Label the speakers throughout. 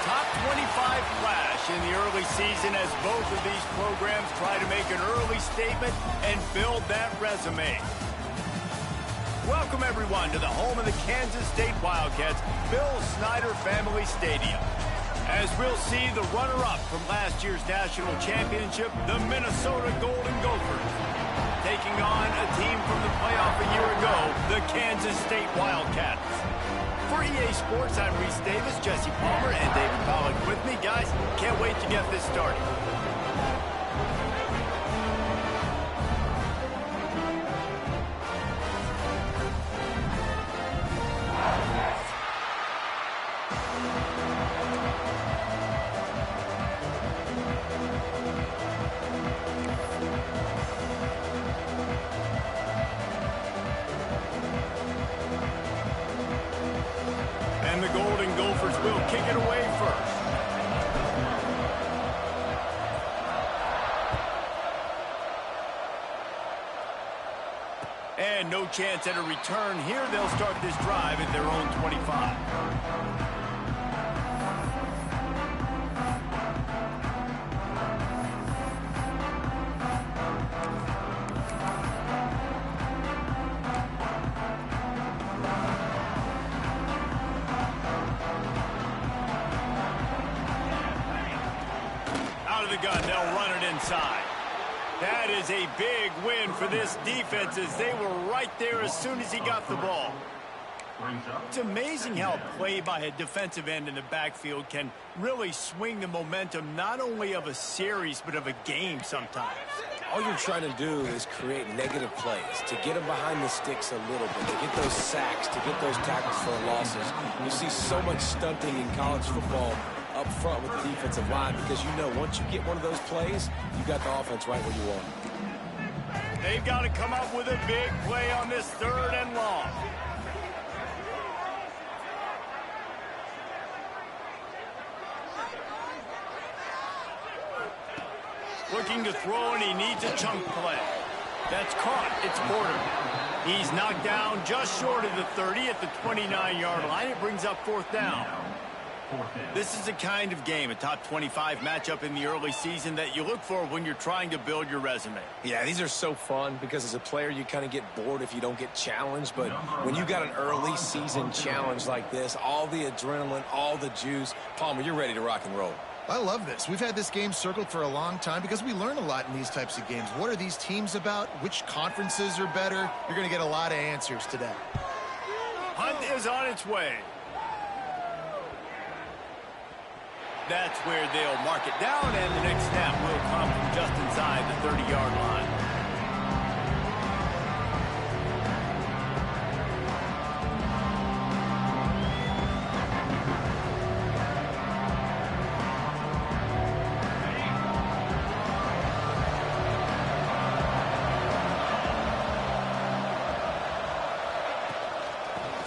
Speaker 1: Top 25 flash in the early season as both of these programs try to make an early statement and build that resume. Welcome, everyone, to the home of the Kansas State Wildcats, Bill Snyder Family Stadium. As we'll see the runner-up from last year's national championship, the Minnesota Golden Gophers, taking on a team from the playoff a year ago, the Kansas State Wildcats. For EA Sports, I'm Reese Davis, Jesse Palmer, and David Pollack with me. Guys, can't wait to get this started. And the Golden Gophers will kick it away first. And no chance at a return here. They'll start this drive at their own 25. Out of the gun, they'll run it inside. That is a big win for this defense as they were right there as soon as he got the ball. It's amazing how play by a defensive end in the backfield can really swing the momentum not only of a series but of a game sometimes.
Speaker 2: All you're trying to do is create negative plays, to get them behind the sticks a little bit, to get those sacks, to get those tackles for losses. You see so much stunting in college football up front with the defensive line because you know once you get one of those plays, you got the offense right where you want it.
Speaker 1: They've got to come up with a big play on this 3rd and long. Looking to throw, and he needs a chunk play. That's caught. It's Porter. He's knocked down just short of the 30 at the 29-yard line. It brings up 4th down. This is the kind of game, a top 25 matchup in the early season, that you look for when you're trying to build your resume.
Speaker 2: Yeah, these are so fun because as a player you kind of get bored if you don't get challenged, but when you got an early season challenge like this, all the adrenaline, all the juice, Palmer, you're ready to rock and roll.
Speaker 3: I love this. We've had this game circled for a long time because we learn a lot in these types of games. What are these teams about? Which conferences are better? You're going to get a lot of answers today.
Speaker 1: Hunt is on its way. That's where they'll mark it down, and the next snap will come from just inside the 30-yard line.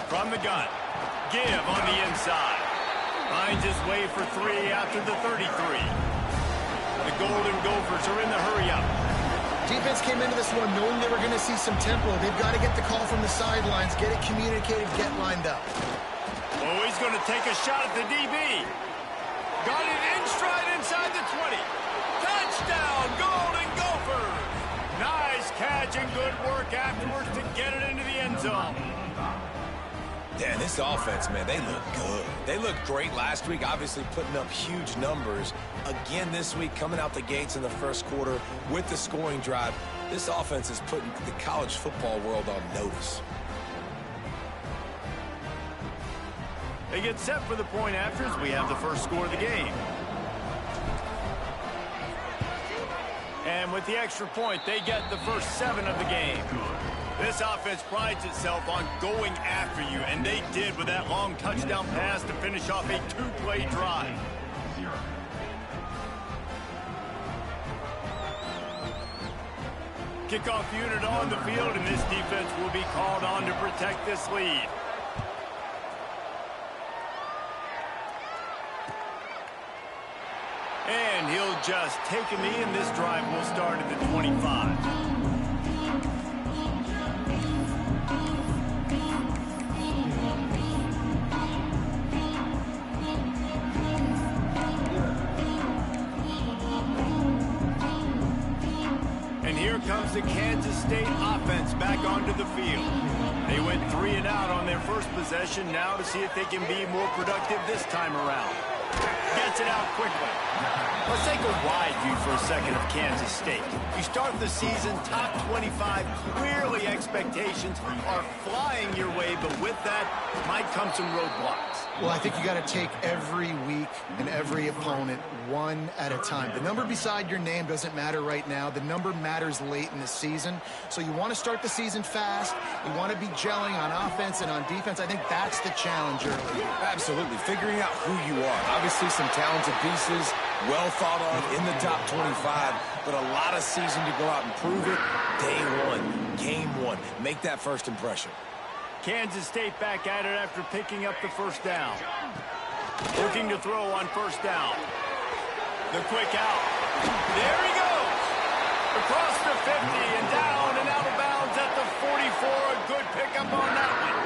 Speaker 1: From the gun, give on the inside. Finds his way for 3 after the 33. The Golden Gophers are in the hurry-up.
Speaker 3: Defense came into this one knowing they were going to see some tempo. They've got to get the call from the sidelines, get it communicated, get lined up.
Speaker 1: Oh, he's going to take a shot at the DB. Got it in stride inside the 20. Touchdown, Golden Gophers! Nice catch and good work afterwards to get it into the end zone.
Speaker 2: Yeah, this offense, man, they look good. They looked great last week, obviously putting up huge numbers. Again this week, coming out the gates in the first quarter with the scoring drive. This offense is putting the college football world on notice.
Speaker 1: They get set for the point after as we have the first score of the game. And with the extra point, they get the first 7 of the game. This offense prides itself on going after you, and they did with that long touchdown pass to finish off a 2-play drive. Kickoff unit on the field, and this defense will be called on to protect this lead. And he'll just take a knee, and this drive will start at the 25. State offense back onto the field. They went 3 and out on their first possession. Now to see if they can be more productive this time around. Gets it out quickly. Let's take a wide view for a second of Kansas State. You start the season top 25. Clearly expectations are flying your way, but with that might come some roadblocks.
Speaker 3: Well, I think you got to take every week and every opponent one at a time. The number beside your name doesn't matter right now. The number matters late in the season. So you want to start the season fast. You want to be gelling on offense and on defense. I think that's the challenge early.
Speaker 2: Absolutely. Figuring out who you are. Obviously some talented pieces, well thought of in the top 25, but a lot of season to go out and prove it. Day one, game one. Make that first impression.
Speaker 1: Kansas State back at it after picking up the first down. Looking to throw on first down. The quick out. There he goes. Across the 50 and down and out of bounds at the 44. A good pickup on that one.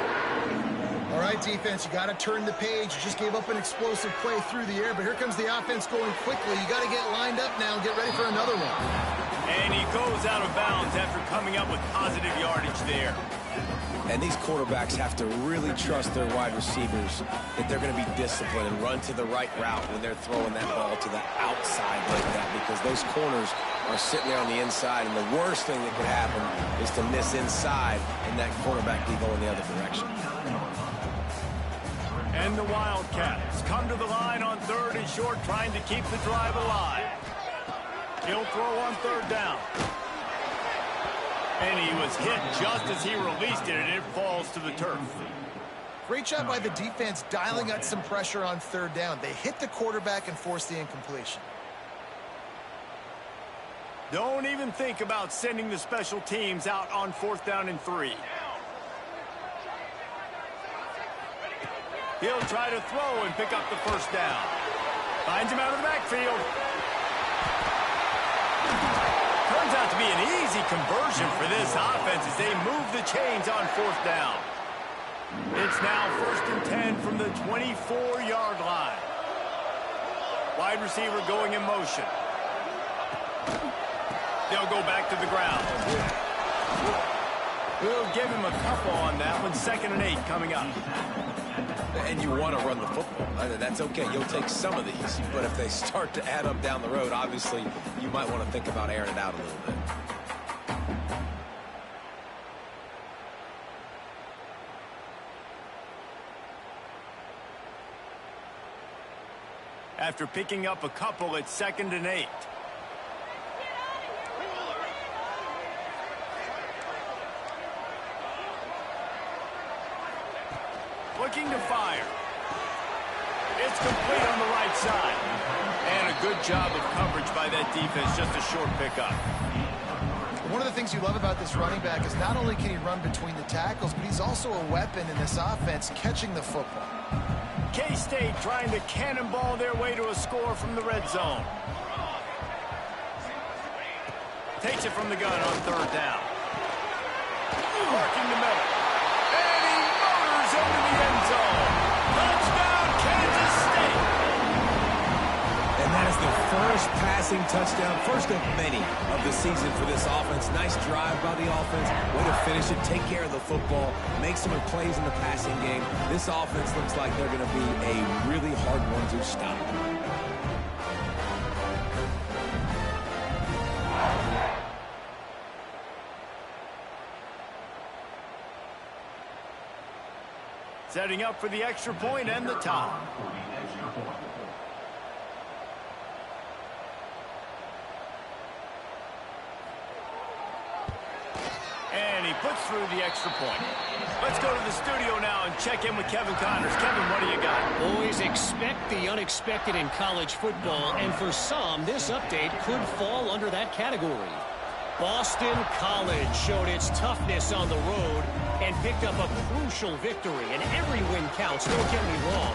Speaker 3: All right, defense, you got to turn the page. You just gave up an explosive play through the air, but here comes the offense going quickly. You got to get lined up now and get ready for another one.
Speaker 1: And he goes out of bounds after coming up with positive yardage there.
Speaker 2: And these quarterbacks have to really trust their wide receivers that they're going to be disciplined and run to the right route when they're throwing that ball to the outside like that, because those corners are sitting there on the inside, and the worst thing that could happen is to miss inside and that quarterback be going the other direction.
Speaker 1: And the Wildcats come to the line on 3rd and short, trying to keep the drive alive. He'll throw on 3rd down. And he was hit just as he released it, and it falls to the turf.
Speaker 3: Great job by the defense dialing out some pressure on 3rd down. They hit the quarterback and forced the incompletion.
Speaker 1: Don't even think about sending the special teams out on 4th down and 3. He'll try to throw and pick up the first down. Finds him out of the backfield. Turns out to be an easy conversion for this offense as they move the chains on 4th down. It's now 1st and 10 from the 24-yard line. Wide receiver going in motion. They'll go back to the ground. We'll give him a couple on that one. 2nd and 8 coming up.
Speaker 2: And you want to run the football. That's okay. You'll take some of these. But if they start to add up down the road, obviously, you might want to think about airing it out a little bit.
Speaker 1: After picking up a couple, it's 2nd and 8. Looking to fire. It's complete on the right side. And a good job of coverage by that defense. Just a short pickup.
Speaker 3: One of the things you love about this running back is not only can he run between the tackles, but he's also a weapon in this offense catching the football.
Speaker 1: K-State trying to cannonball their way to a score from the red zone. Takes it from the gun on 3rd down. Working the middle. And he motors into the end zone. Touchdown, Kansas State.
Speaker 2: And that is the first passing touchdown, first of many of the season for this offense. Nice drive by the offense. Way to finish it, take care of the football, make some plays in the passing game. This offense looks like they're going to be a really hard one to stop.
Speaker 1: Setting up for the extra point and the tie. And he puts through the extra point. Let's go to the studio now and check in with Kevin Connors. Kevin, what do you got?
Speaker 4: Always expect the unexpected in college football, and for some, this update could fall under that category. Boston College showed its toughness on the road and picked up a crucial victory, and every win counts, don't get me wrong.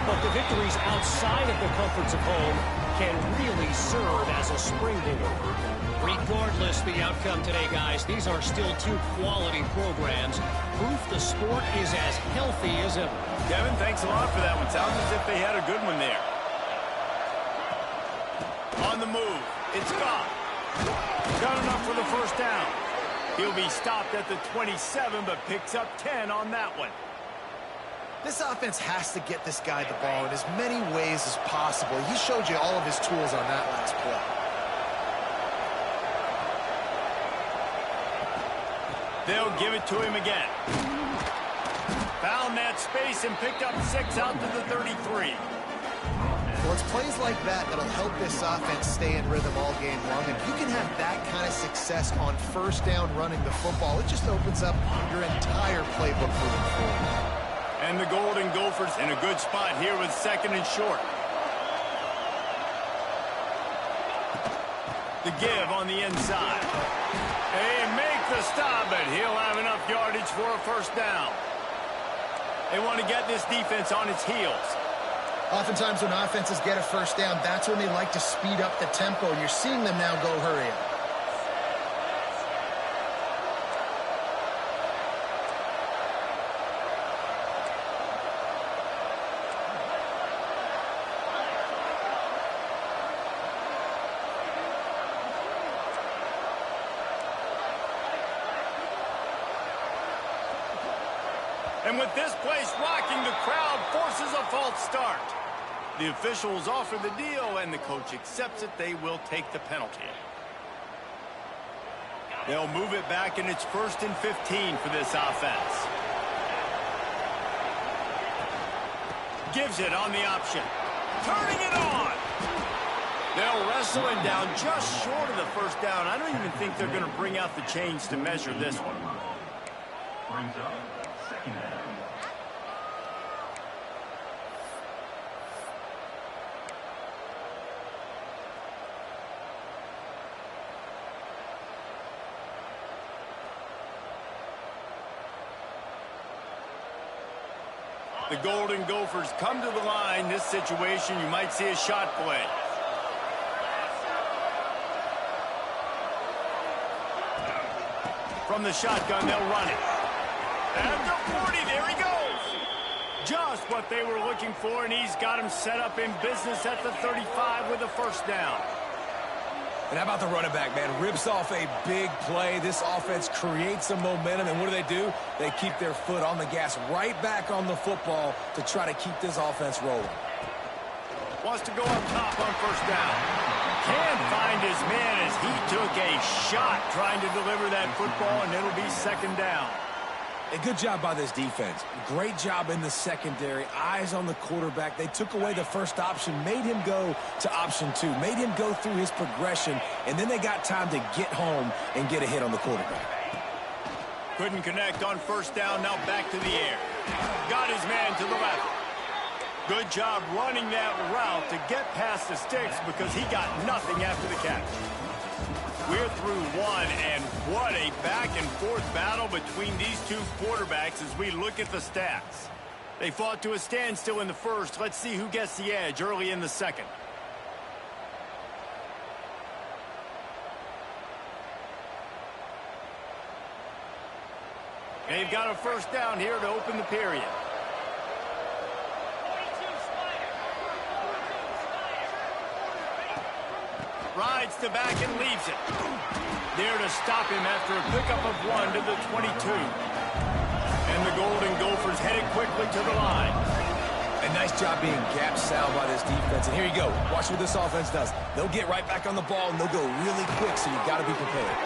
Speaker 4: But the victories outside of the comforts of home can really serve as a springboard. Regardless the outcome today, guys, these are still two quality programs. Proof the sport is as healthy as ever.
Speaker 1: Kevin, thanks a lot for that one. Sounds as if they had a good one there. On the move, it's Goff. Got enough for the first down. He'll be stopped at the 27, but picks up 10 on that one.
Speaker 3: This offense has to get this guy the ball in as many ways as possible. He showed you all of his tools on that last play.
Speaker 1: They'll give it to him again. Found that space and picked up 6 out to the 33.
Speaker 3: Well, it's plays like that that'll help this offense stay in rhythm all game long. If you can have that kind of success on first down running the football, it just opens up your entire playbook moving forward.
Speaker 1: And the Golden Gophers in a good spot here with 2nd and short. The give on the inside. They make the stop, but he'll have enough yardage for a first down. They want to get this defense on its heels.
Speaker 3: Oftentimes when offenses get a first down, that's when they like to speed up the tempo, and you're seeing them now go hurry up.
Speaker 1: And with this place rocking, the crowd forces a false start. The officials offer the deal, and the coach accepts it. They will take the penalty. They'll move it back, and it's 1st and 15 for this offense. Gives it on the option. Turning it on. They'll wrestle it down just short of the first down. I don't even think they're going to bring out the chains to measure this one.
Speaker 5: Brings up 2nd down.
Speaker 1: The Golden Gophers come to the line. This situation, you might see a shot play. From the shotgun, they'll run it. At the 40, there he goes. Just what they were looking for, and he's got him set up in business at the 35 with a first down.
Speaker 2: And how about the running back, man? Rips off a big play. This offense creates some momentum, and what do? They keep their foot on the gas right back on the football to try to keep this offense rolling.
Speaker 1: Wants to go up top on first down. Can't find his man as he took a shot trying to deliver that football, and it'll be 2nd down.
Speaker 2: A good job by this defense. Great job in the secondary. Eyes on the quarterback. They took away the first option, made him go to option 2, made him go through his progression, and then they got time to get home and get a hit on the quarterback.
Speaker 1: Couldn't connect on first down. Now back to the air. Got his man to the left. Good job running that route to get past the sticks because he got nothing after the catch. We're through one, and what a back-and-forth battle between these two quarterbacks as we look at the stats. They fought to a standstill in the first. Let's see who gets the edge early in the second. They've got a first down here to open the period. Rides the back and leaves it. There to stop him after a pickup of 1 to the 22. And the Golden Gophers headed quickly to the line.
Speaker 2: A nice job being gap sound by this defense. And here you go. Watch what this offense does. They'll get right back on the ball, and they'll go really quick, so you've got to be prepared.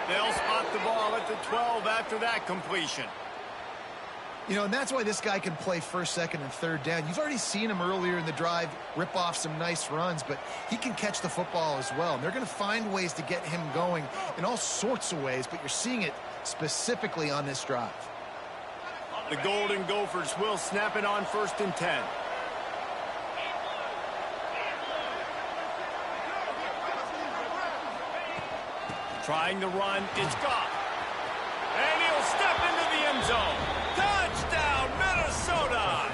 Speaker 1: They'll spot the ball at the 12 after that completion.
Speaker 3: You know, and that's why this guy can play first, second, and third down. You've already seen him earlier in the drive rip off some nice runs, but he can catch the football as well. And they're going to find ways to get him going in all sorts of ways, but you're seeing it specifically on this drive.
Speaker 1: The Golden Gophers will snap it on 1st and 10. Trying the run, it's Goff. And he'll step into the end zone. Touchdown, Minnesota!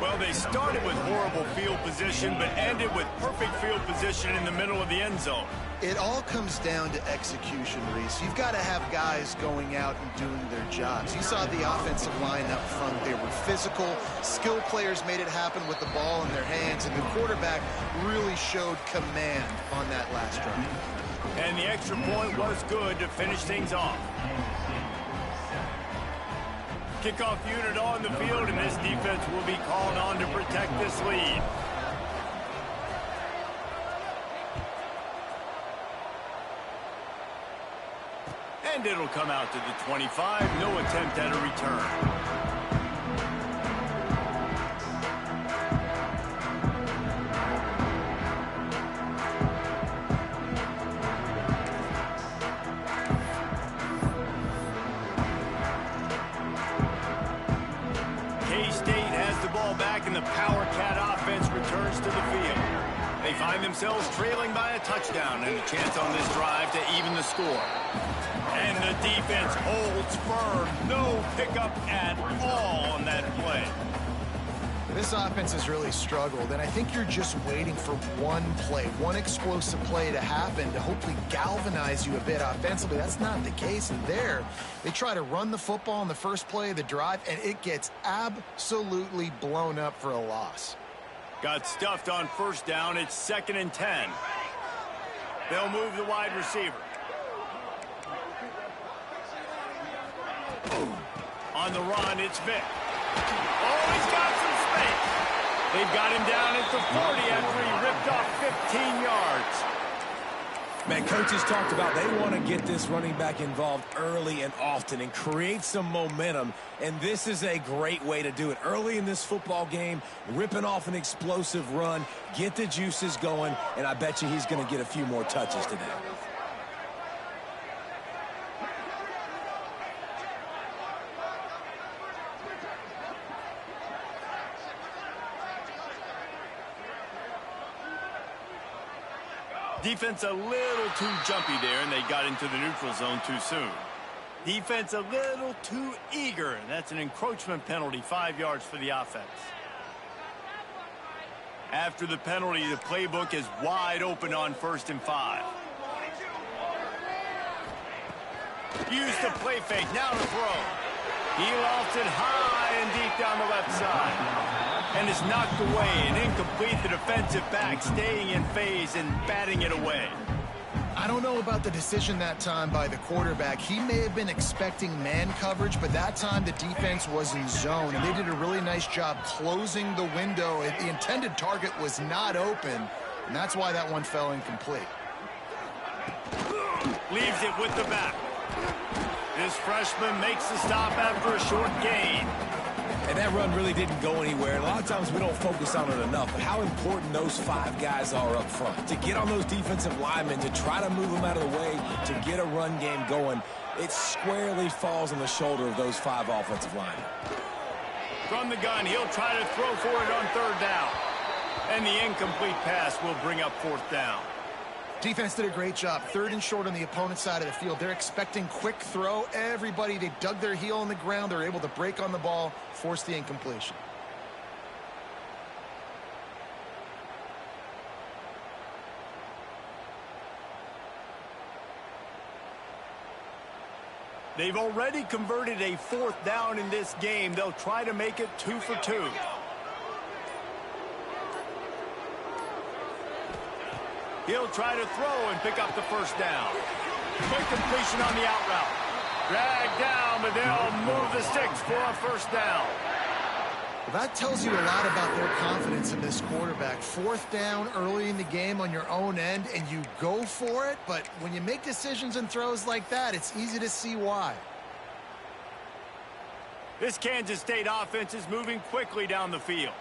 Speaker 1: Well, they started with horrible field position, but ended with perfect field position in the middle of the end zone.
Speaker 3: It all comes down to execution, Reese. You've got to have guys going out and doing their jobs. You saw the offensive line up front. They were physical. Skilled players made it happen with the ball in their hands, and the quarterback really showed command on that last drive.
Speaker 1: And the extra point was good to finish things off. Kickoff unit on the field, and this defense will be called on to protect this lead. And it'll come out to the 25. No attempt at a return. And the Power Cat offense returns to the field. They find themselves trailing by a touchdown and a chance on this drive to even the score. And the defense holds firm. No pickup at all on that play.
Speaker 3: This offense has really struggled, and I think you're just waiting for one play, one explosive play to happen to hopefully galvanize you a bit offensively. That's not the case. And there, they try to run the football in the first play of the drive, and it gets absolutely blown up for a loss.
Speaker 1: Got stuffed on first down. It's 2nd and 10. They'll move the wide receiver. On the run, it's Vick. Oh, he's got some space. They've got him down at the 40 after he ripped off 15 yards.
Speaker 2: Man, coaches talked about they want to get this running back involved early and often and create some momentum, and this is a great way to do it. Early in this football game, ripping off an explosive run, get the juices going, and I bet you he's going to get a few more touches today.
Speaker 1: Defense a little too jumpy there, and they got into the neutral zone too soon. Defense a little too eager, and that's an encroachment penalty, 5 yards for the offense. After the penalty, the playbook is wide open on 1st and 5. Use the play fake, now to throw. He lofts it high and deep down the left side. And is knocked away and incomplete. The defensive back staying in phase and batting it away.
Speaker 3: I don't know about the decision that time by the quarterback. He may have been expecting man coverage, but that time the defense was in zone, and they did a really nice job closing the window. The intended target was not open, and that's why that one fell incomplete.
Speaker 1: Leaves it with the back. This freshman makes the stop after a short gain.
Speaker 2: And that run really didn't go anywhere. And a lot of times we don't focus on it enough. But how important those 5 guys are up front. To get on those defensive linemen, to try to move them out of the way, to get a run game going, it squarely falls on the shoulder of those 5 offensive linemen.
Speaker 1: From the gun, he'll try to throw for it on 3rd down. And the incomplete pass will bring up 4th down.
Speaker 3: Defense did a great job. 3rd and short on the opponent's side of the field. They're expecting quick throw. Everybody, they dug their heel on the ground. They're able to break on the ball, force the incompletion.
Speaker 1: They've already converted a 4th down in this game. They'll try to make it 2 for 2. He'll try to throw and pick up the 1st down. Quick completion on the out route. Dragged down, but they'll move the sticks for a 1st down.
Speaker 3: Well, that tells you a lot about their confidence in this quarterback. 4th down early in the game on your own end, and you go for it. But when you make decisions and throws like that, it's easy to see why.
Speaker 1: This Kansas State offense is moving quickly down the field.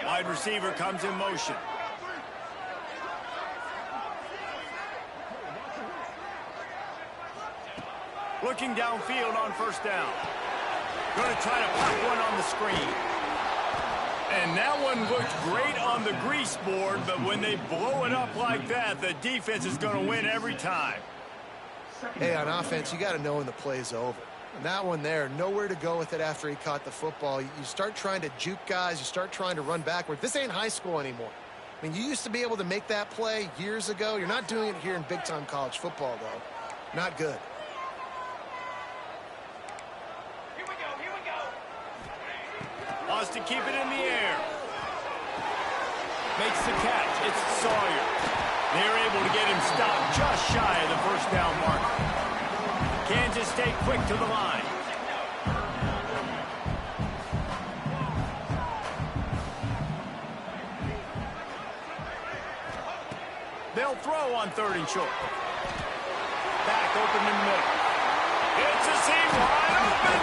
Speaker 1: Wide receiver comes in motion. Looking downfield on 1st down. Going to try to pop one on the screen. And that one looked great on the grease board, but when they blow it up like that, the defense is going to win every time.
Speaker 3: Hey, on offense, you got to know when the play's over. And that one there, nowhere to go with it after he caught the football. You start trying to juke guys. You start trying to run backward. This ain't high school anymore. I mean, you used to be able to make that play years ago. You're not doing it here in big-time college football, though. Not good.
Speaker 1: Here we go. Wants to keep it in the air. Makes the catch. It's Sawyer. They're able to get him stopped just shy of the first down mark. Kansas State quick to the line. They'll throw on 3rd and short. Back open in the middle. It's a seam wide open.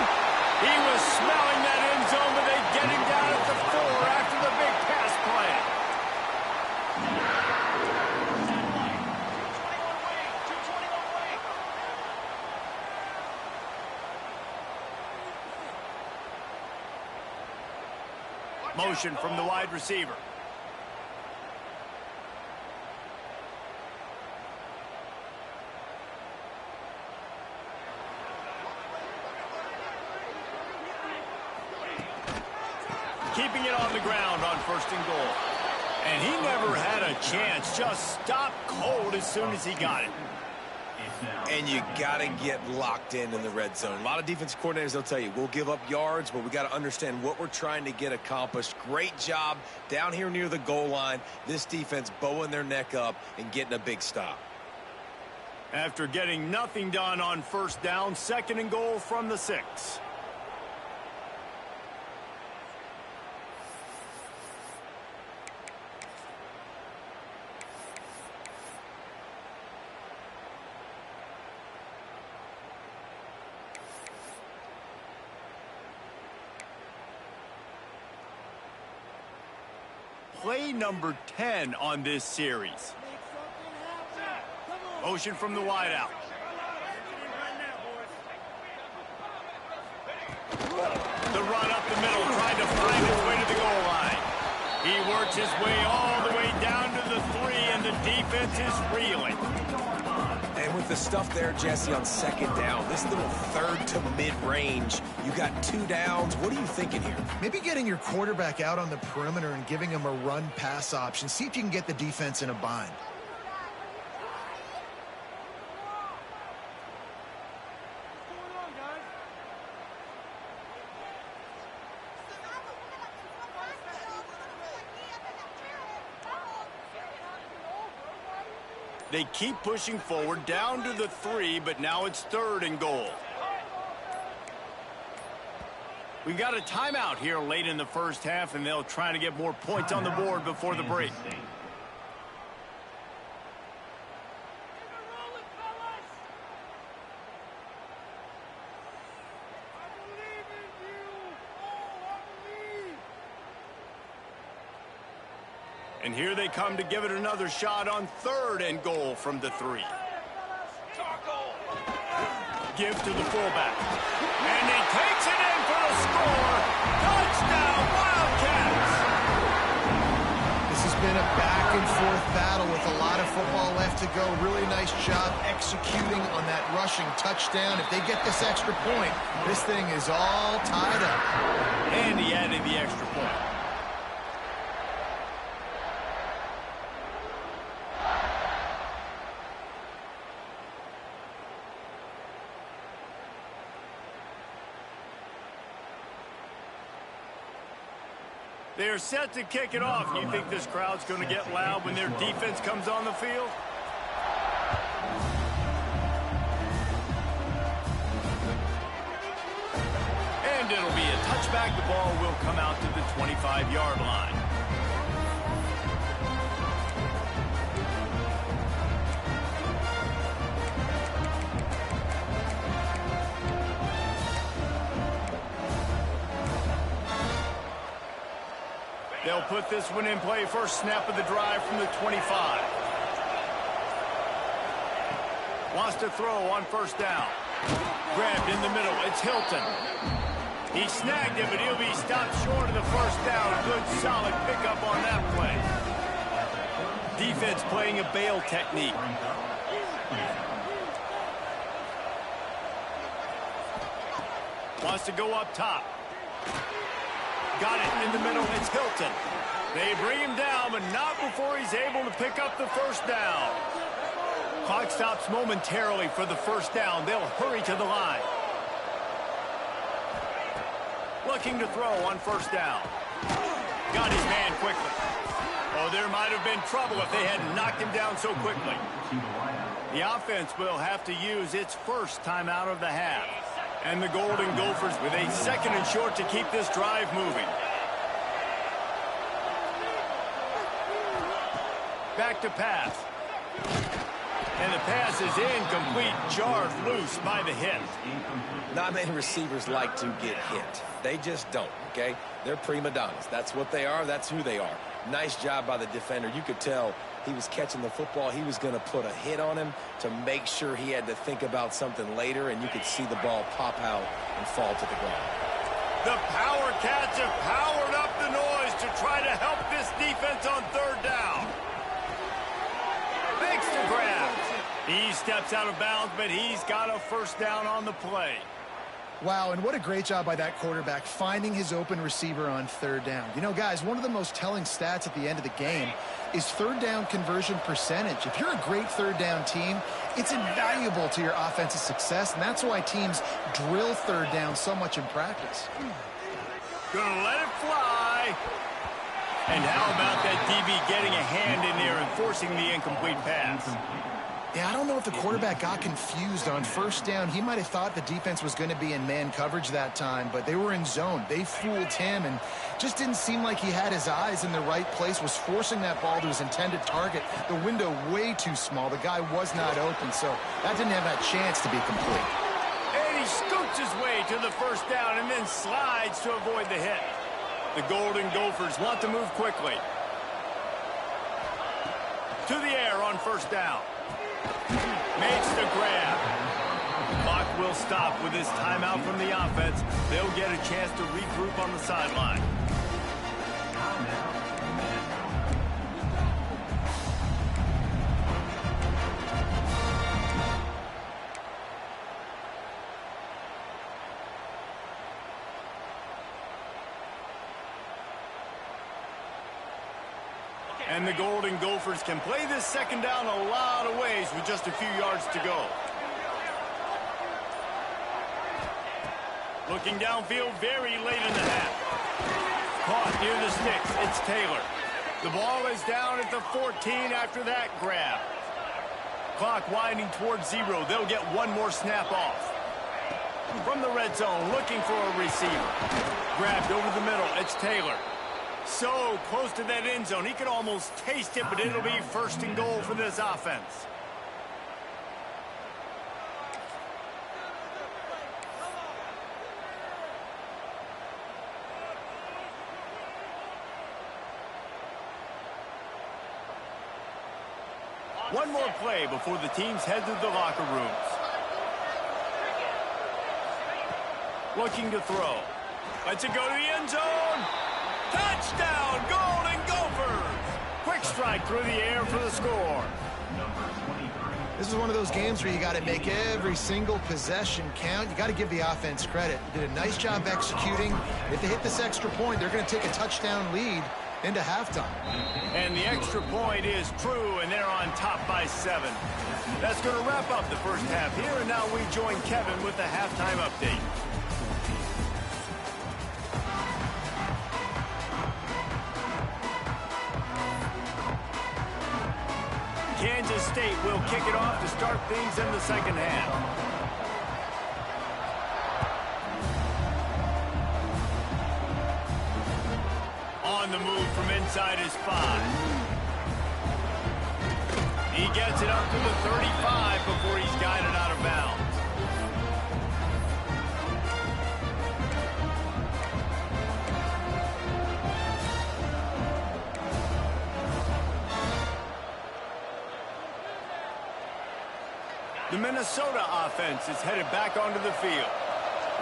Speaker 1: He was smelling that end zone, but they get him down at the 4 after the big pass play. Motion from the wide receiver. Keeping it on the ground on 1st and goal. And he never had a chance. Just stopped cold as soon as he got it.
Speaker 2: And you got to get locked in the red zone. A lot of defense coordinators, they'll tell you, we'll give up yards, but we got to understand what we're trying to get accomplished. Great job down here near the goal line. This defense bowing their neck up and getting a big stop.
Speaker 1: After getting nothing done on 1st down, 2nd and goal from the 6. Play number 10 on this series. Motion from the wideout. The run up the middle, trying to find his way to the goal line. He works his way all the way down to the 3, and the defense is reeling.
Speaker 2: And with the stuff there, Jesse, on 2nd down, this little 3rd to mid-range, you got 2 downs. What are you thinking here?
Speaker 3: Maybe getting your quarterback out on the perimeter and giving him a run-pass option. See if you can get the defense in a bind.
Speaker 1: They keep pushing forward down to the 3, but now it's 3rd and goal. We got a timeout here late in the 1st half, and they'll try to get more points on the board before the break. And here they come to give it another shot on 3rd and goal from the 3. Give to the fullback. And he takes it in for the score. Touchdown, Wildcats!
Speaker 3: This has been a back-and-forth battle with a lot of football left to go. Really nice job executing on that rushing touchdown. If they get this extra point, this thing is all tied up.
Speaker 1: And he added the extra point. They are set to kick it off. You think this crowd's going to get loud when their defense comes on the field? And it'll be a touchback. The ball will come out to the 25-yard line. They'll put this one in play. First snap of the drive from the 25. Wants to throw on 1st down. Grabbed in the middle. It's Hilton. He snagged it, but he'll be stopped short of the 1st down. Good, solid pickup on that play. Defense playing a bail technique. Wants to go up top. Got it in the middle. It's Hilton. They bring him down, but not before he's able to pick up the 1st down. Clock stops momentarily for the 1st down. They'll hurry to the line. Looking to throw on 1st down. Got his man quickly. Oh, there might have been trouble if they hadn't knocked him down so quickly. The offense will have to use its first timeout of the half. And the Golden Gophers with a 2nd and short to keep this drive moving. Back to pass. And the pass is incomplete, jarred loose by the hit.
Speaker 2: Not many receivers like to get hit. They just don't, okay? They're prima donnas. That's what they are. That's who they are. Nice job by the defender. You could tell he was catching the football. He was going to put a hit on him to make sure he had to think about something later, and you could see the ball pop out and fall to the ground.
Speaker 1: The Power Cats have powered up the noise to try to help this defense on 3rd down. Makes the grab. He steps out of bounds, but he's got a 1st down on the play.
Speaker 3: Wow, and what a great job by that quarterback finding his open receiver on 3rd down. You know, guys, one of the most telling stats at the end of the game is 3rd down conversion percentage. If you're a great 3rd down team, it's invaluable to your offensive success, and that's why teams drill 3rd down so much in practice.
Speaker 1: Gonna let it fly. And how about that DB getting a hand in there and forcing the incomplete pass?
Speaker 3: Yeah, I don't know if the quarterback got confused on 1st down. He might have thought the defense was going to be in man coverage that time, but they were in zone. They fooled him and just didn't seem like he had his eyes in the right place, was forcing that ball to his intended target. The window way too small. The guy was not open, so that didn't have that chance to be complete.
Speaker 1: And he scoots his way to the 1st down and then slides to avoid the hit. The Golden Gophers want to move quickly. To the air on 1st down. Makes the grab. The clock will stop with this timeout from the offense. They'll get a chance to regroup on the sideline. And the Golden Gophers can play this 2nd down a lot of ways with just a few yards to go. Looking downfield very late in the half. Caught near the sticks. It's Taylor. The ball is down at the 14 after that grab. Clock winding towards 0. They'll get one more snap off. From the red zone, looking for a receiver. Grabbed over the middle. It's Taylor. So close to that end zone. He could almost taste it, but it'll be 1st and goal for this offense. One more play before the teams head to the locker rooms. Looking to throw. Lets it go to the end zone. Touchdown, Golden Gophers! Quick strike through the air for the score.
Speaker 3: This is one of those games where you got to make every single possession count. You got to give the offense credit. They did a nice job executing. If they hit this extra point, they're going to take a touchdown lead into halftime.
Speaker 1: And the extra point is true, and they're on top by 7. That's going to wrap up the 1st half here, and now we join Kevin with the halftime update. Kansas State will kick it off to start things in the 2nd half. On the move from inside his 5. He gets it up to the 35 before he's guided out of bounds. The Minnesota offense is headed back onto the field.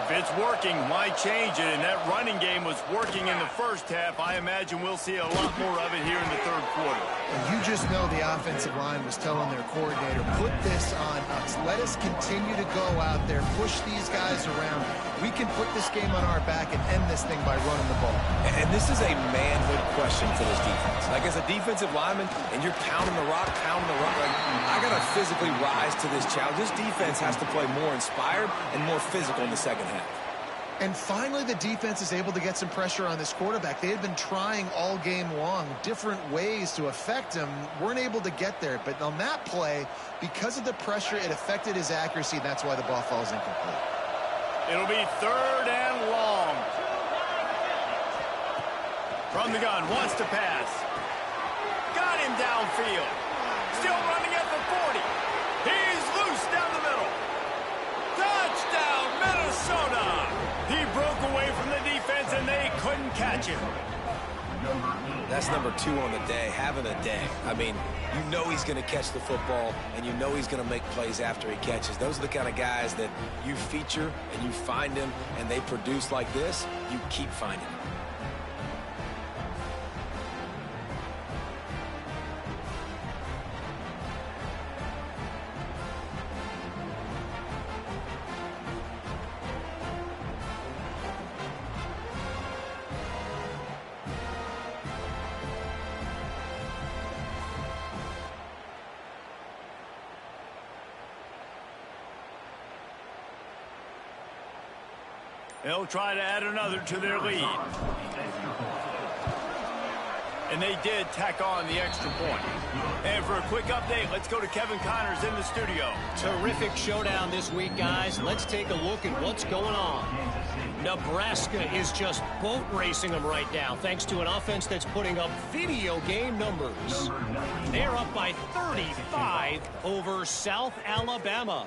Speaker 1: If it's working, why change it? And that running game was working in the 1st half. I imagine we'll see a lot more of it here in the 3rd quarter.
Speaker 3: And you just know the offensive line was telling their coordinator, put this on us. Let us continue to go out there, push these guys around. We can put this game on our back and end this thing by running the ball.
Speaker 2: And this is a manhood question for this defense. Like, as a defensive lineman, and you're pounding the rock, like, I got to physically rise to this challenge. This defense has to play more inspired and more physical in the 2nd half.
Speaker 3: And finally, the defense is able to get some pressure on this quarterback. They had been trying all game long different ways to affect him. Weren't able to get there. But on that play, because of the pressure, it affected his accuracy. That's why the ball falls incomplete.
Speaker 1: It'll be 3rd and long. From the gun, wants to pass. Got him downfield. Still running at the 40. He's loose down the middle. Touchdown, Minnesota! He broke away from the defense, and they couldn't catch him.
Speaker 2: That's number 2 on the day, having a day. I mean, you know he's going to catch the football, and you know he's going to make plays after he catches. Those are the kind of guys that you feature, and you find them, and they produce like this. You keep finding them.
Speaker 1: They'll try to add another to their lead. And they did tack on the extra point. And for a quick update, let's go to Kevin Connors in the studio.
Speaker 4: Terrific showdown this week, guys. Let's take a look at what's going on. Nebraska is just boat racing them right now, thanks to an offense that's putting up video game numbers. They're up by 35 over South Alabama.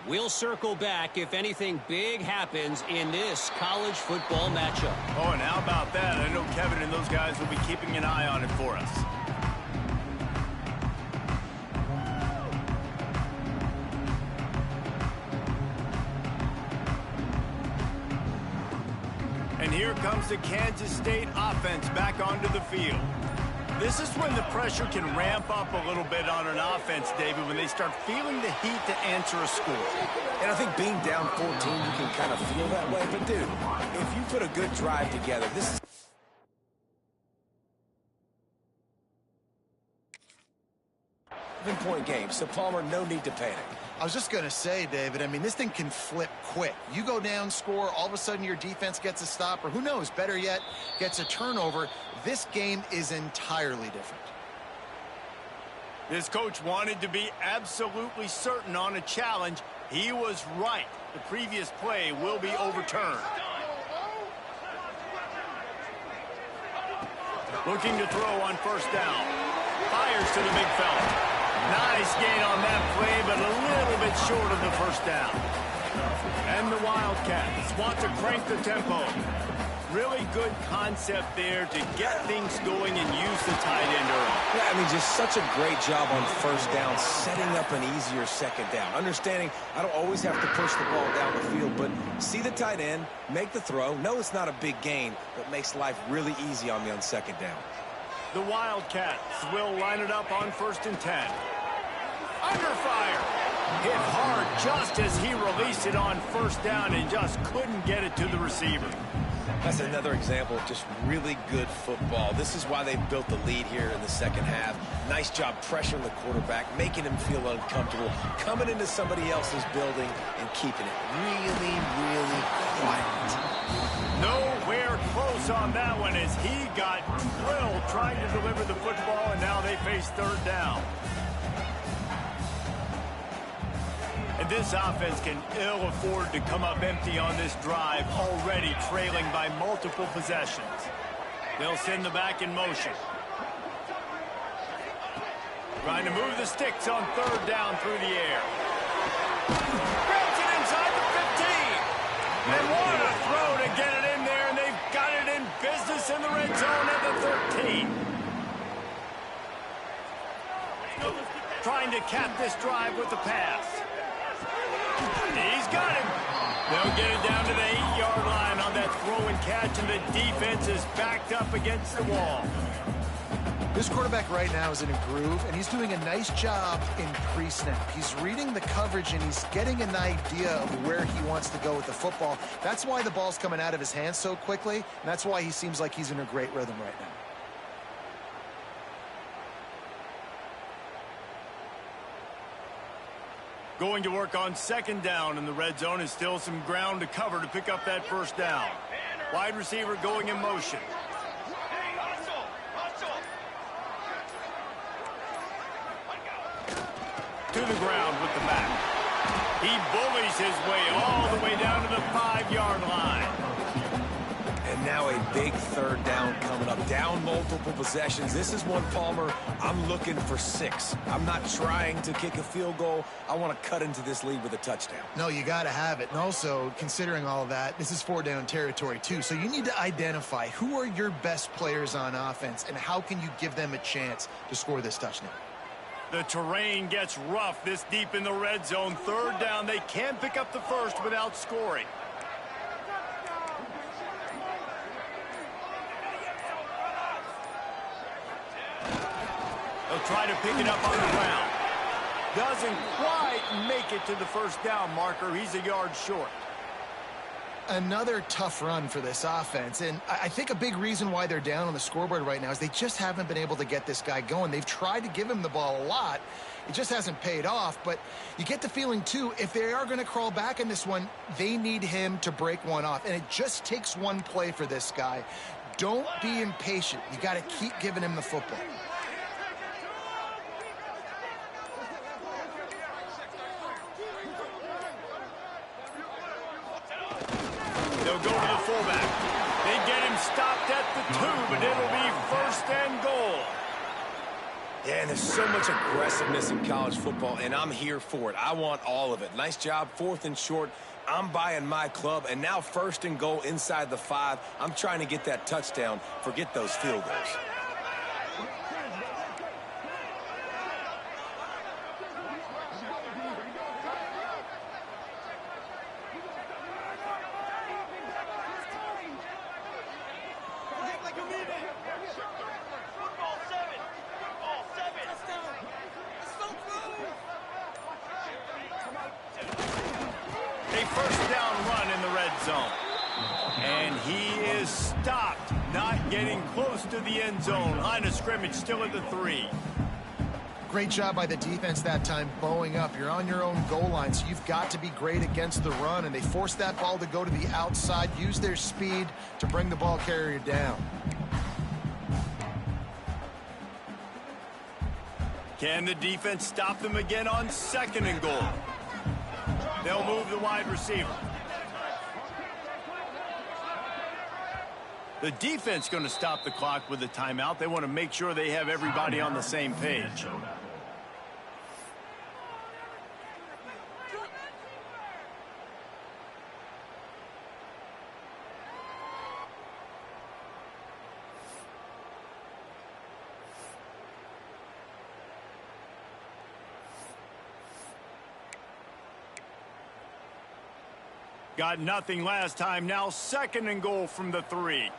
Speaker 4: We'll circle back if anything big happens in this college football matchup.
Speaker 1: Oh, and how about that? I know Kevin and those guys will be keeping an eye on it for us. And here comes the Kansas State offense back onto the field. This is when the pressure can ramp up a little bit on an offense, David, when they start feeling the heat to answer a score.
Speaker 2: And I think being down 14, you can kind of feel that way. But, dude, if you put a good drive together, this is... Point game, so Palmer, no need to panic.
Speaker 3: I was just going to say, David, I mean, this thing can flip quick. You go down, score, all of a sudden your defense gets a stop, or who knows, better yet, gets a turnover. This game is entirely different.
Speaker 1: This coach wanted to be absolutely certain on a challenge. He was right. The previous play will be overturned. Looking to throw on 1st down. Fires to the big fella. Nice gain on that play, but a little bit short of the 1st down. And the Wildcats want to crank the tempo. Really good concept there to get things going and use the tight end early.
Speaker 2: Yeah, I mean, just such a great job on 1st down, setting up an easier 2nd down. Understanding I don't always have to push the ball down the field, but see the tight end, make the throw. No, it's not a big gain, but makes life really easy on me on 2nd down.
Speaker 1: The Wildcats will line it up on 1st and 10. Under fire. Hit hard just as he released it on 1st down and just couldn't get it to the receiver.
Speaker 2: That's another example of just really good football. This is why they built the lead here in the 2nd half. Nice job pressuring the quarterback, making him feel uncomfortable, coming into somebody else's building and keeping it really, really quiet.
Speaker 1: Nowhere close on that one as he got drilled trying to deliver the football, and now they face 3rd down. And this offense can ill afford to come up empty on this drive, already trailing by multiple possessions. They'll send the back in motion. Trying to move the sticks on 3rd down through the air. Grabs it inside the 15. And what a throw to get it in there, and they've got it in business in the red zone at the 13. Trying to cap this drive with the pass. He's got him. They'll get it down to the 8-yard line on that throw and catch, and the defense is backed up against the wall.
Speaker 3: This quarterback right now is in a groove, and he's doing a nice job in pre-snap. He's reading the coverage, and he's getting an idea of where he wants to go with the football. That's why the ball's coming out of his hands so quickly, and that's why he seems like he's in a great rhythm right now.
Speaker 1: Going to work on second down in the red zone, and still some ground to cover to pick up that first down. Wide receiver going in motion. To the ground with the back. He bullies his way all the way down to the 5-yard line.
Speaker 2: And now a big third down coming up. Down multiple possessions. This is one, Palmer, I'm looking for 6. I'm not trying to kick a field goal. I want to cut into this lead with a touchdown.
Speaker 3: No, you got to have it. And also, considering all of that, this is 4-down territory, too. So you need to identify who are your best players on offense and how can you give them a chance to score this touchdown.
Speaker 1: The terrain gets rough this deep in the red zone. Third down, they can't pick up the first without scoring. They'll try to pick it up on the ground. Doesn't quite make it to the first down marker. He's a yard short.
Speaker 3: Another tough run for this offense, and I think a big reason why they're down on the scoreboard right now is they just haven't been able to get this guy going. They've tried to give him the ball a lot. It just hasn't paid off, but you get the feeling, too, if they are going to crawl back in this one, they need him to break one off, and it just takes one play for this guy. Don't be impatient. You got to keep giving him the football.
Speaker 1: They'll go to the fullback. They get him stopped at the 2, but it'll be first and goal.
Speaker 2: Yeah, and there's so much aggressiveness in college football, and I'm here for it. I want all of it. Nice job, 4th and short. I'm buying my club, and now first and goal inside the 5. I'm trying to get that touchdown. Forget those field goals.
Speaker 1: A first down run in the red zone. And he is stopped, not getting close to the end zone. Line of scrimmage still at the 3.
Speaker 3: Great job by the defense that time, bowing up. You're on your own goal line, so you've got to be great against the run, and they forced that ball to go to the outside, use their speed to bring the ball carrier down.
Speaker 1: Can the defense stop them again on second and goal? They'll move the wide receiver. The defense going to stop the clock with a timeout. They want to make sure they have everybody on the same page. Got nothing last time. Now second and goal from the 3.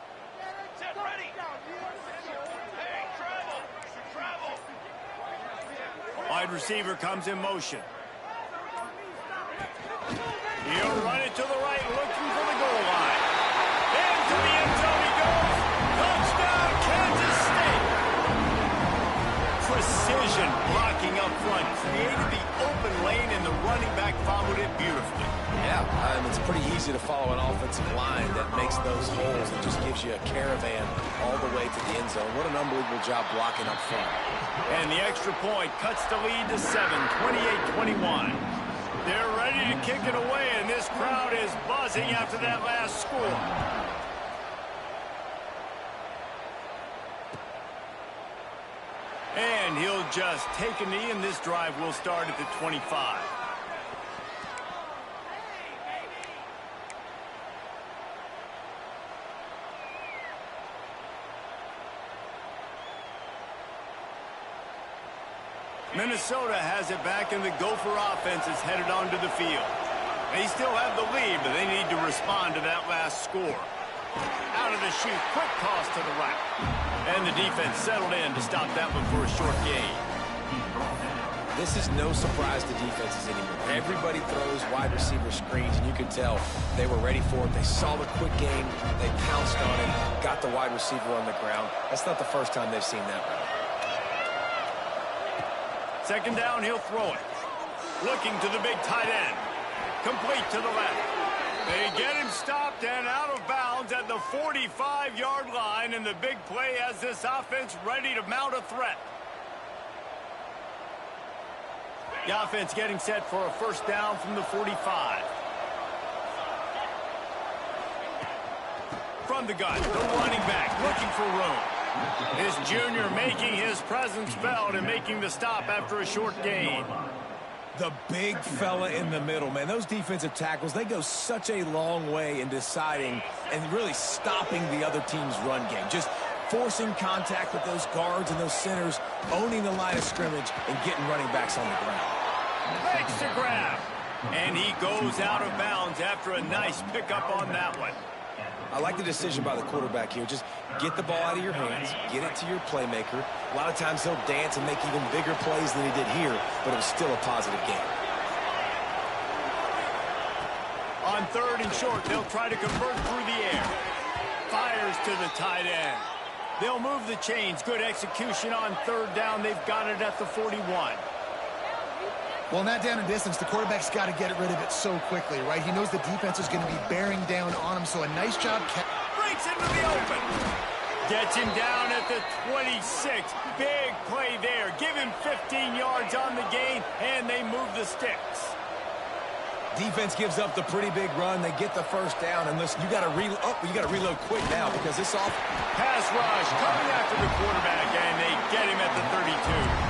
Speaker 1: Wide receiver comes in motion. He'll run it to the right, looking for the goal line. Into the end zone he goes. Touchdown, Kansas State. Precision blocking up front. Created the open lane, and the running back followed it beautifully.
Speaker 2: Yeah, it's pretty easy to follow an offensive line that makes those holes and just gives you a caravan all the way to the end zone. What an unbelievable job blocking up front.
Speaker 1: And the extra point cuts the lead to 7, 28-21. They're ready to kick it away, and this crowd is buzzing after that last score. And he'll just take a knee, and this drive will start at the 25. Minnesota has it back, and the Gopher offense is headed onto the field. They still have the lead, but they need to respond to that last score. Out of the chute, quick toss to the right. And the defense settled in to stop that one for a short gain.
Speaker 2: This is no surprise to defenses anymore. Everybody throws wide receiver screens, and you can tell they were ready for it. They saw the quick game. They pounced on it, got the wide receiver on the ground. That's not the first time they've seen that run.
Speaker 1: Second down, he'll throw it. Looking to the big tight end. Complete to the left. They get him stopped and out of bounds at the 45-yard line, and the big play has this offense ready to mount a threat. The offense getting set for a first down from the 45. From the gun, the running back looking for room. This junior making his presence felt and making the stop after a short gain.
Speaker 2: The big fella in the middle, man. Those defensive tackles, they go such a long way in deciding and really stopping the other team's run game. Just forcing contact with those guards and those centers, owning the line of scrimmage, and getting running backs on the ground.
Speaker 1: Makes the grab. And he goes out of bounds after a nice pickup on that one.
Speaker 2: I like the decision by the quarterback here. Just get the ball out of your hands, get it to your playmaker. A lot of times he'll dance and make even bigger plays than he did here, but it was still a positive game.
Speaker 1: On third and short, they'll try to convert through the air. Fires to the tight end. They'll move the chains. Good execution on third down. They've got it at the 41.
Speaker 3: Well, in that down and distance, the quarterback's got to get rid of it so quickly, right? He knows the defense is going to be bearing down on him, so a nice job.
Speaker 1: Breaks into the open. Gets him down at the 26. Big play there. Give him 15 yards on the gain, and they move the sticks.
Speaker 2: Defense gives up the pretty big run. They get the first down, and listen, you got to reload quick now because this off
Speaker 1: pass rush coming after the quarterback, and they get him at the 32.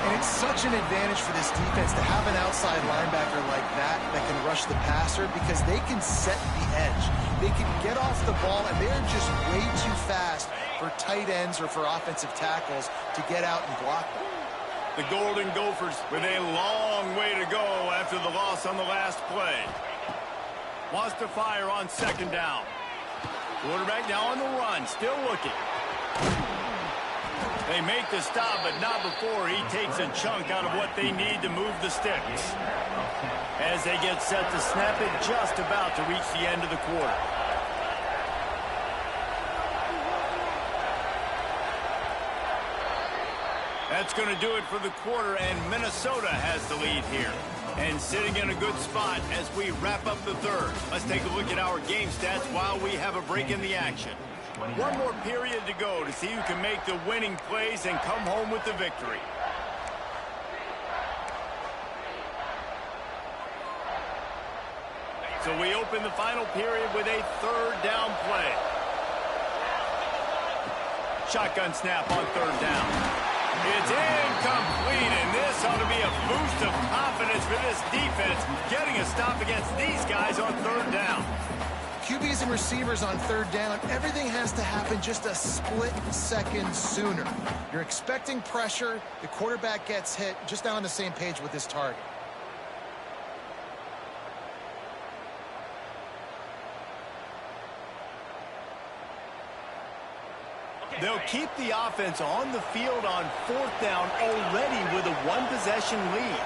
Speaker 3: And it's such an advantage for this defense to have an outside linebacker like that can rush the passer because they can set the edge. They can get off the ball, and they're just way too fast for tight ends or for offensive tackles to get out and block them.
Speaker 1: The Golden Gophers with a long way to go after the loss on the last play. Wants to fire on second down. Quarterback now on the run, still looking. They make the stop, but not before he takes a chunk out of what they need to move the sticks. As they get set to snap it, just about to reach the end of the quarter. That's going to do it for the quarter, and Minnesota has the lead here. And sitting in a good spot as we wrap up the third. Let's take a look at our game stats while we have a break in the action. One more period to go to see who can make the winning plays and come home with the victory. So we open the final period with a third down play. Shotgun snap on third down. It's incomplete, and this ought to be a boost of confidence for this defense, getting a stop against these guys on third down.
Speaker 3: QBs and receivers on third down, everything has to happen just a split second sooner. You're expecting pressure, the quarterback gets hit, just not on the same page with his target.
Speaker 1: They'll keep the offense on the field on fourth down already with a one-possession lead.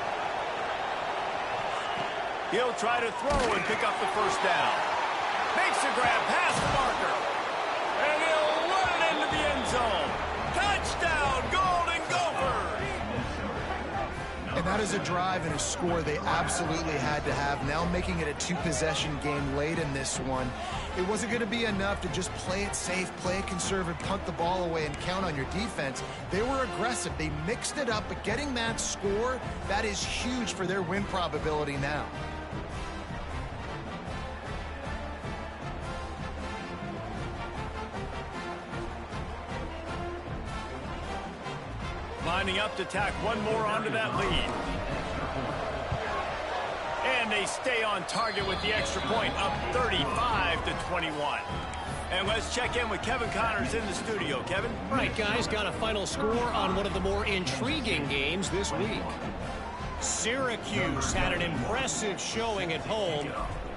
Speaker 1: He'll try to throw and pick up the first down. Makes the grab past the marker. And he'll run it into the end zone. Touchdown, Golden Gophers!
Speaker 3: And that is a drive and a score they absolutely had to have. Now making it a two-possession game late in this one. It wasn't going to be enough to just play it safe, play it conservative, punt the ball away, and count on your defense. They were aggressive. They mixed it up, but getting that score, that is huge for their win probability now.
Speaker 1: Lining up to tack one more onto that lead. And they stay on target with the extra point, up 35-21. And let's check in with Kevin Connors in the studio. Kevin?
Speaker 4: Right, guys, got a final score on one of the more intriguing games this week. Syracuse had an impressive showing at home,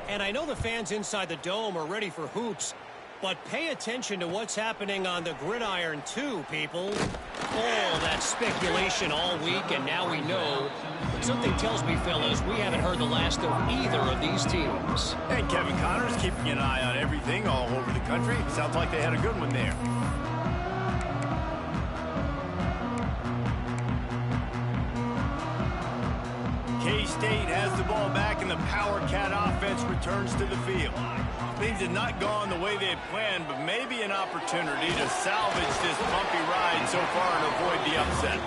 Speaker 4: and I know the fans inside the Dome are ready for hoops, but pay attention to what's happening on the gridiron too, people. All that speculation all week, and now we know. But something tells me, fellas, we haven't heard the last of either of these teams.
Speaker 1: And Kevin Connors keeping an eye on everything all over the country. Sounds like they had a good one there. State has the ball back, and the Power Cat offense returns to the field. Things have not gone the way they had planned, but maybe an opportunity to salvage this bumpy ride so far and avoid the upset.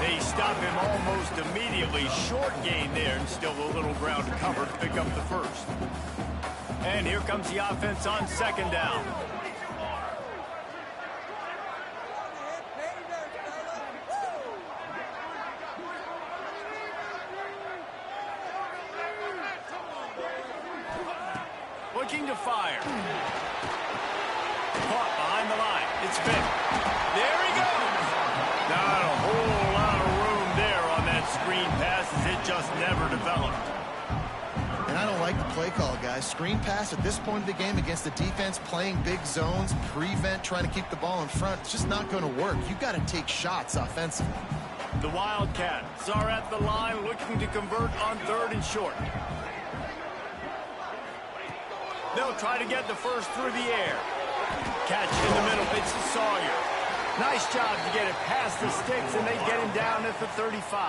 Speaker 1: They stop him almost immediately. Short gain there, and still a little ground to cover to pick up the first. And here comes the offense on second down. Looking to fire. Caught behind the line. It's Vick. There he goes. Not a whole lot of room there on that screen pass, as it just never developed.
Speaker 3: And I don't like the play call, guys. Screen pass at this point of the game against the defense playing big zones, prevent, trying to keep the ball in front. It's just not going to work. You've got to take shots offensively.
Speaker 1: The Wildcats are at the line looking to convert on third and short. They'll try to get the first through the air. Catch in the middle. It's Sawyer. Nice job to get it past the sticks, and they get him down at the 35.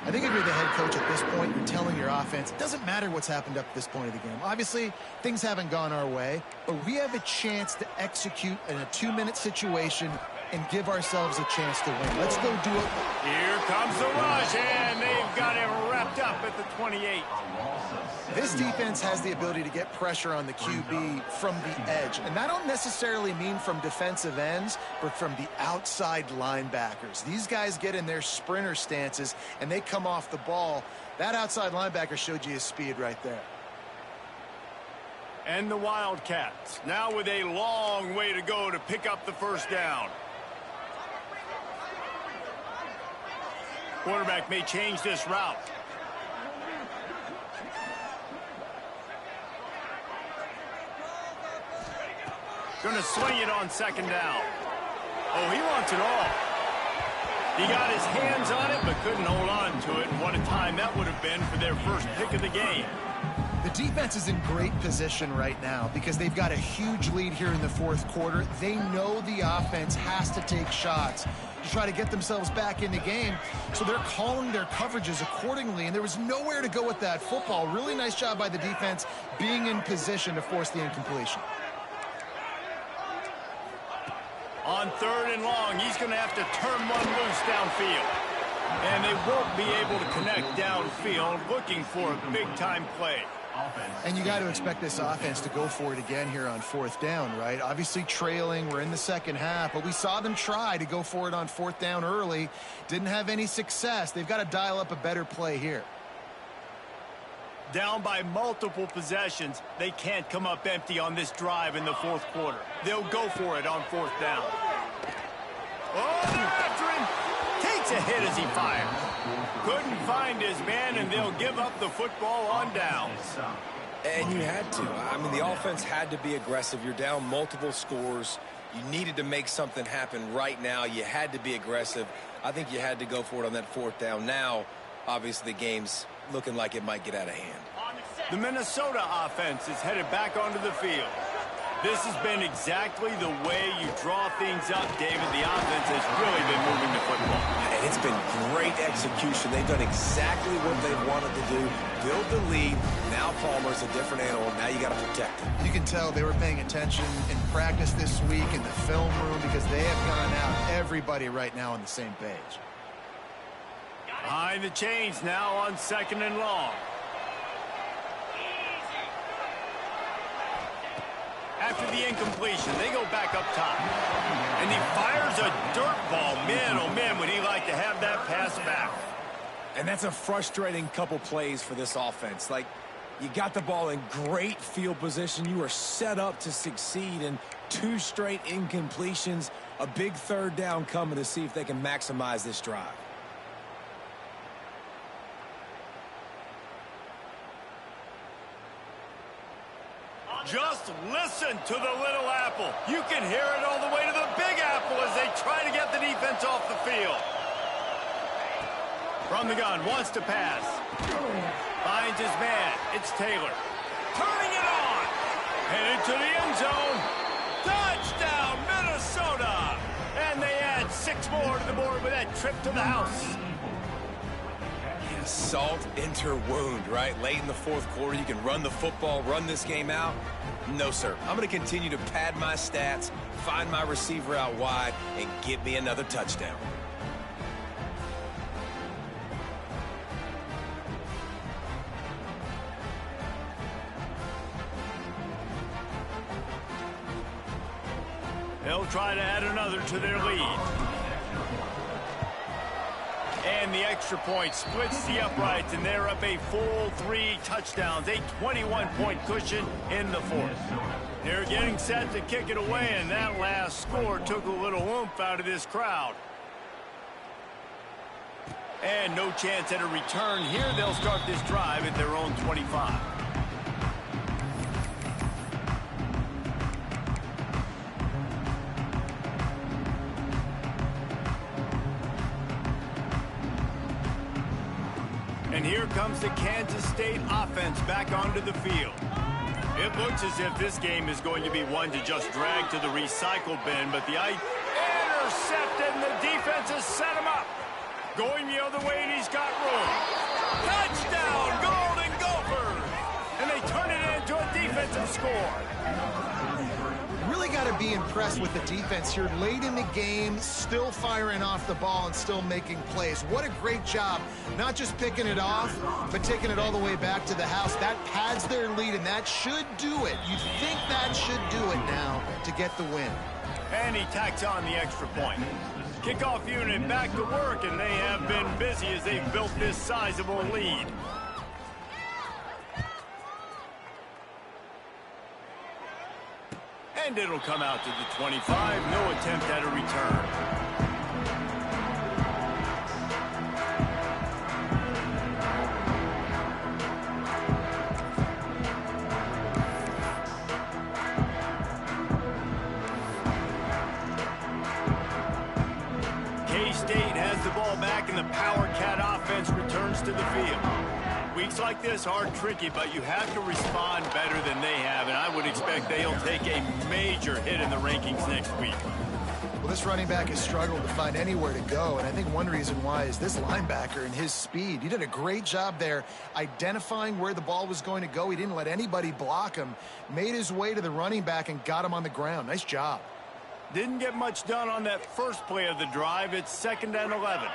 Speaker 3: I think if you're the head coach at this point, you're telling your offense, it doesn't matter what's happened up to this point of the game. Obviously, things haven't gone our way, but we have a chance to execute in a 2-minute situation and give ourselves a chance to win. Let's go do it.
Speaker 1: Here comes the rush, and they've got him wrapped up at the 28.
Speaker 3: This defense has the ability to get pressure on the QB from the edge. And I don't necessarily mean from defensive ends, but from the outside linebackers. These guys get in their sprinter stances, and they come off the ball. That outside linebacker showed you his speed right there.
Speaker 1: And the Wildcats, now with a long way to go to pick up the first down. Quarterback may change this route. Going to swing it on second down. Oh, he wants it all. He got his hands on it, but couldn't hold on to it. And what a time that would have been for their first pick of the game.
Speaker 3: The defense is in great position right now because they've got a huge lead here in the fourth quarter. They know the offense has to take shots to try to get themselves back in the game, so they're calling their coverages accordingly, and there was nowhere to go with that football. Really nice job by the defense being in position to force the incompletion.
Speaker 1: On third and long, he's going to have to turn one loose downfield. And they won't be able to connect downfield, looking for a big-time play.
Speaker 3: And you got to expect this offense to go for it again here on fourth down, right? Obviously trailing, we're in the second half, but we saw them try to go for it on fourth down early. Didn't have any success. They've got to dial up a better play here.
Speaker 1: Down by multiple possessions, they can't come up empty on this drive in the fourth quarter. They'll go for it on fourth down. Oh, they're after him. Takes a hit as he fires. Couldn't find his man, and they'll give up the football on downs.
Speaker 2: And you had to. I mean, the offense had to be aggressive. You're down multiple scores. You needed to make something happen right now. You had to be aggressive. I think you had to go for it on that fourth down. Now, obviously, the game's looking like it might get out of hand.
Speaker 1: The Minnesota offense is headed back onto the field. This has been exactly the way you draw things up, David. The offense has really been moving the football.
Speaker 2: And it's been great execution. They've done exactly what they wanted to do. Build the lead. Now Palmer's a different animal. Now you got to protect him.
Speaker 3: You can tell they were paying attention in practice this week in the film room because they have gone out, everybody right now on the same page.
Speaker 1: Behind the chains now on second and long. After the incompletion, they go back up top. And he fires a dirt ball. Man, oh man, would he like to have that pass back.
Speaker 2: And that's a frustrating couple plays for this offense. Like, you got the ball in great field position. You are set up to succeed, and 2 straight incompletions. A big third down coming to see if they can maximize this drive.
Speaker 1: Just listen to the little apple. You can hear it all the way to the big apple as they try to get the defense off the field. From the gun, wants to pass. Finds his man. It's Taylor. Turning it on. Headed to the end zone. Touchdown, Minnesota. And they add 6 more to the board with that trip to the house.
Speaker 2: Salt enter wound, right? Late in the fourth quarter, you can run the football, run this game out. No, sir. I'm going to continue to pad my stats, find my receiver out wide, and get me another touchdown.
Speaker 1: They'll try to add another to their lead. And the extra point splits the uprights, and they're up a full 3 touchdowns, a 21-point cushion in the fourth. They're getting set to kick it away, and that last score took a little oomph out of this crowd. And no chance at a return here. They'll start this drive at their own 25. And here comes the Kansas State offense back onto the field. It looks as if this game is going to be one to just drag to the recycle bin, but the intercepted, and the defense has set him up. Going the other way, and he's got room. Touchdown, Golden Gophers! And they turn it into a defensive score.
Speaker 3: Really got to be impressed with the defense here. Late in the game, still firing off the ball and still making plays. What a great job. Not just picking it off, but taking it all the way back to the house. That pads their lead, and that should do it. You'd think that should do it now to get the win.
Speaker 1: And he tacks on the extra point. Kickoff unit back to work, and they have been busy as they've built this sizable lead. And it'll come out to the 25. No attempt at a return. K-State has the ball back, and the Power Cat offense returns to the field. Weeks like this are tricky, but you have to respond better than they have, and I would expect they'll take a major hit in the rankings next week.
Speaker 3: Well, this running back has struggled to find anywhere to go, and I think one reason why is this linebacker and his speed. He did a great job there identifying where the ball was going to go. He didn't let anybody block him, made his way to the running back, and got him on the ground. Nice job.
Speaker 1: Didn't get much done on that first play of the drive. It's 2nd and 11.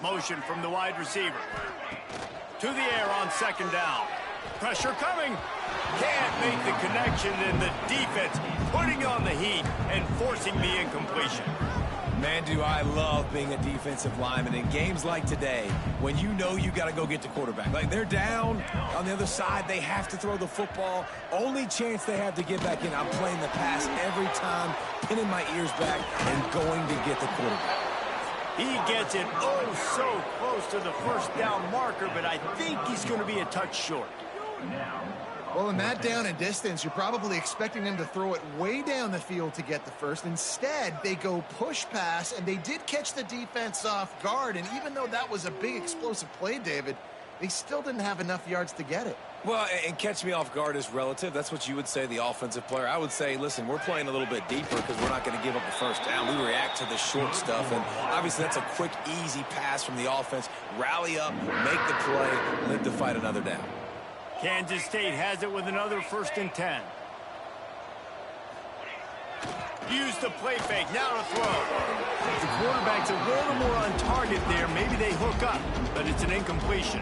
Speaker 1: Motion from the wide receiver. To the air on 2nd down. Pressure coming. Can't make the connection, and the defense putting on the heat and forcing the incompletion.
Speaker 2: Man, do I love being a defensive lineman in games like today when you know you got to go get the quarterback. Like, they're down on the other side. They have to throw the football. Only chance they have to get back in. I'm playing the pass every time, pinning my ears back and going to get the quarterback.
Speaker 1: He gets it so close to the first down marker, but I think he's going to be a touch short.
Speaker 3: Well, in that down and distance, you're probably expecting them to throw it way down the field to get the first. Instead, they go push pass, and they did catch the defense off guard. And even though that was a big explosive play, David, they still didn't have enough yards to get it.
Speaker 2: Well, and catch me off guard is relative. That's what you would say, the offensive player. I would say, listen, we're playing a little bit deeper because we're not going to give up the first down. We react to the short stuff, and obviously that's a quick, easy pass from the offense. Rally up, make the play, live to fight another down.
Speaker 1: Kansas State has it with another 1st and 10. Use the play fake, now to throw. The quarterback's a little more on target there. Maybe they hook up, but it's an incompletion.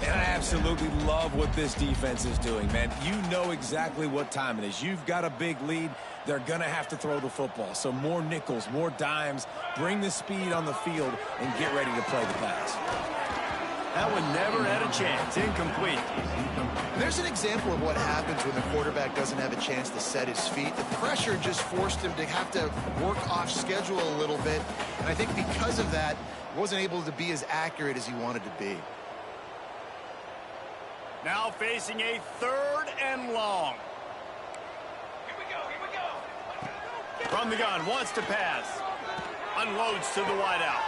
Speaker 2: And I absolutely love what this defense is doing, man. You know exactly what time it is. You've got a big lead. They're going to have to throw the football. So more nickels, more dimes, bring the speed on the field, and get ready to play the pass.
Speaker 1: That one never had a chance. Incomplete.
Speaker 3: There's an example of what happens when the quarterback doesn't have a chance to set his feet. The pressure just forced him to have to work off schedule a little bit. And I think because of that, he wasn't able to be as accurate as he wanted to be.
Speaker 1: Now facing a 3rd and long.
Speaker 5: Here we go.
Speaker 1: From the gun, wants to pass. Unloads to the wideout.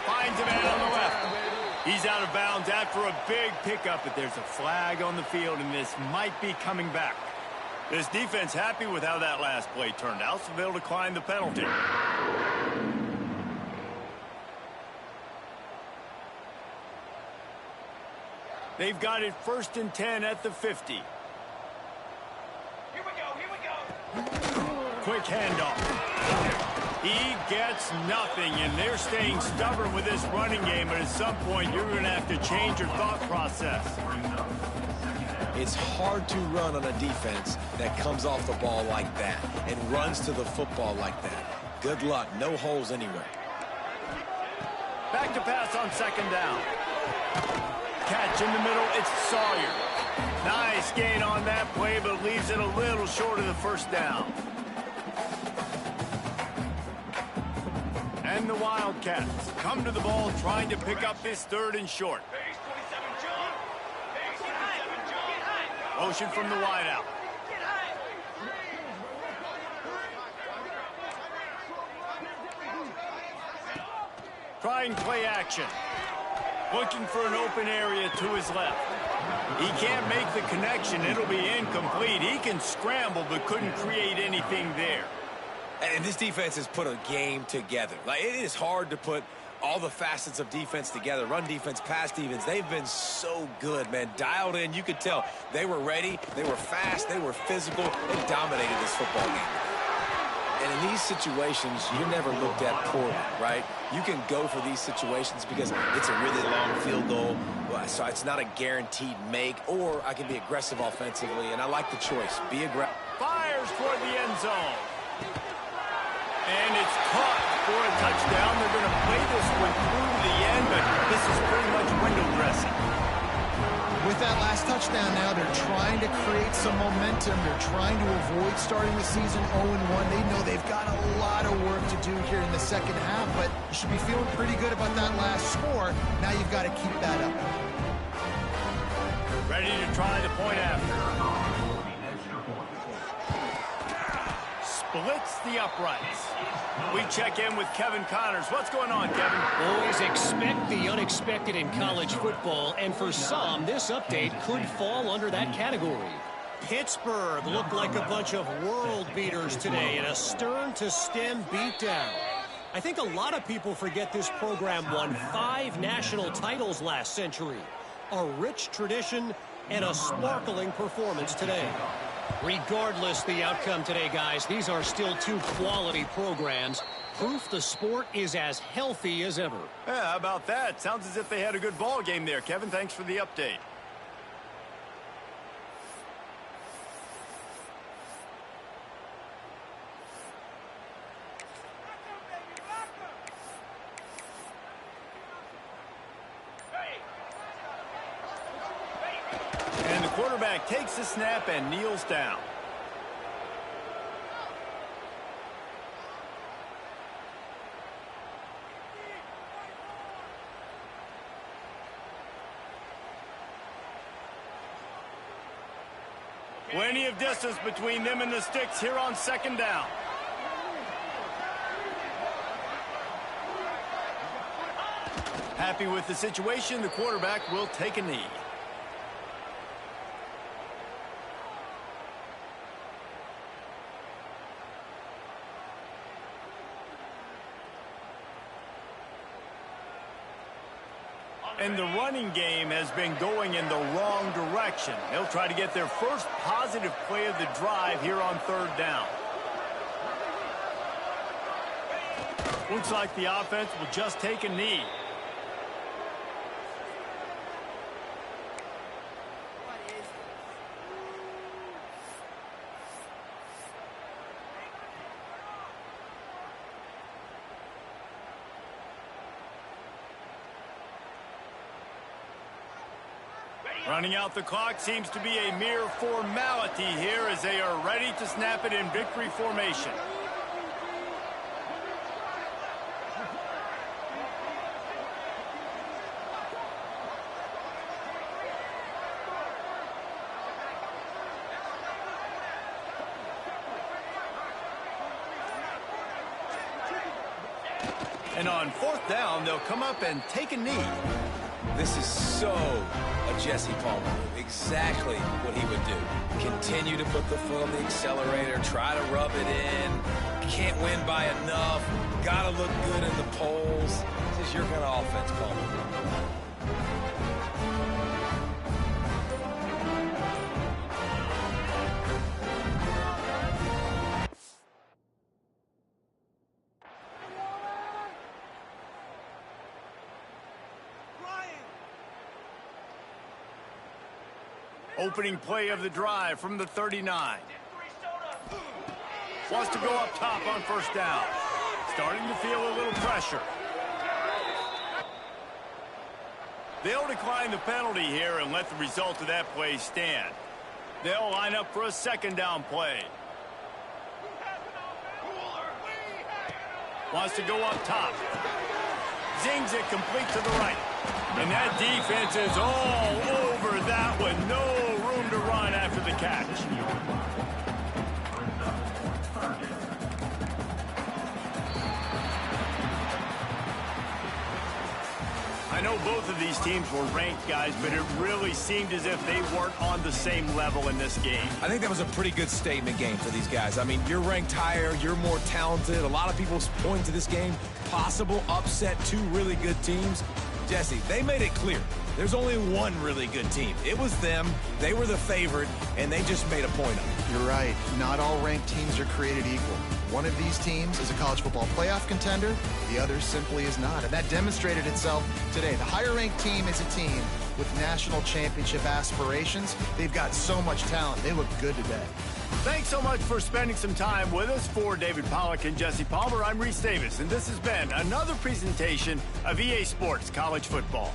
Speaker 1: Finds a man on the left. He's out of bounds after a big pickup, but there's a flag on the field, and this might be coming back. This defense happy with how that last play turned out, so they'll decline the penalty. They've got it 1st and 10 at the 50.
Speaker 5: Here we go, here we go.
Speaker 1: Quick handoff. He gets nothing, and they're staying stubborn with this running game, but at some point you're going to have to change your thought process.
Speaker 2: It's hard to run on a defense that comes off the ball like that and runs to the football like that. Good luck. No holes anywhere.
Speaker 1: Back to pass on 2nd down. Catch in the middle, it's Sawyer. Nice gain on that play, but leaves it a little short of the 1st down. And the Wildcats come to the ball trying to pick up this 3rd and short.
Speaker 5: Base 27, John. Base 27, John.
Speaker 1: Motion from the wideout.
Speaker 5: Get high.
Speaker 1: Trying play action. Looking for an open area to his left. He can't make the connection. It'll be incomplete. He can scramble, but couldn't create anything there.
Speaker 2: And this defense has put a game together. Like, it is hard to put all the facets of defense together. Run defense, pass defense. They've been so good, man. Dialed in. You could tell they were ready. They were fast. They were physical. They dominated this football game. And in these situations, you're never looked at poorly, right? You can go for these situations because it's a really long field goal, so it's not a guaranteed make, or I can be aggressive offensively, and I like the choice. Be aggressive.
Speaker 1: Fires toward the end zone. And it's caught for a touchdown. They're going to play this one through the end, but this is pretty much window dressing.
Speaker 3: With that last touchdown now, they're trying to create some momentum. They're trying to avoid starting the season 0-1. They know they've got a lot of work to do here in the 2nd half, but you should be feeling pretty good about that last score. Now you've got to keep that up.
Speaker 1: Ready to try the point after. Splits the uprights. We check in with Kevin Connors. What's going on, Kevin?
Speaker 4: Always expect the unexpected in college football, and for some, this update could fall under that category. Pittsburgh looked like a bunch of world beaters today in a stern-to-stem beatdown. I think a lot of people forget this program won 5 national titles last century. A rich tradition and a sparkling performance today. Regardless the outcome today, guys, these are still 2 quality programs. Proof the sport is as healthy as ever.
Speaker 1: Yeah, how about that? Sounds as if they had a good ball game there, Kevin. Thanks for the update. And the quarterback takes the snap and kneels down. Plenty of distance between them and the sticks here on 2nd down. Happy with the situation, the quarterback will take a knee. And the running game has been going in the wrong direction. They'll try to get their first positive play of the drive here on 3rd down. Looks like the offense will just take a knee. Running out the clock seems to be a mere formality here as they are ready to snap it in victory formation. And on 4th down, they'll come up and take a knee.
Speaker 2: This is so a Jesse Palmer move. Exactly what he would do. Continue to put the foot on the accelerator, try to rub it in. Can't win by enough. Gotta look good in the polls. This is your kind of offense, Palmer.
Speaker 1: Opening play of the drive from the 39. Wants to go up top on first down. Starting to feel a little pressure. They'll decline the penalty here and let the result of that play stand. They'll line up for a second down play. Wants to go up top. Zings it complete to the right. And that defense is all over that one. No room to run after the catch. I know both of these teams were ranked, guys, but it really seemed as if they weren't on the same level in this game.
Speaker 2: I think that was a pretty good statement game for these guys. I mean, you're ranked higher, you're more talented. A lot of people point to this game, possible upset, two really good teams. Jesse, they made it clear. There's only one really good team. It was them. They were the favorite, and they just made a point of it.
Speaker 3: You're right. Not all ranked teams are created equal. One of these teams is a college football playoff contender. The other simply is not. And that demonstrated itself today. The higher-ranked team is a team with national championship aspirations. They've got so much talent. They look good today.
Speaker 1: Thanks so much for spending some time with us. For David Pollack and Jesse Palmer, I'm Reese Davis, and this has been another presentation of EA Sports College Football.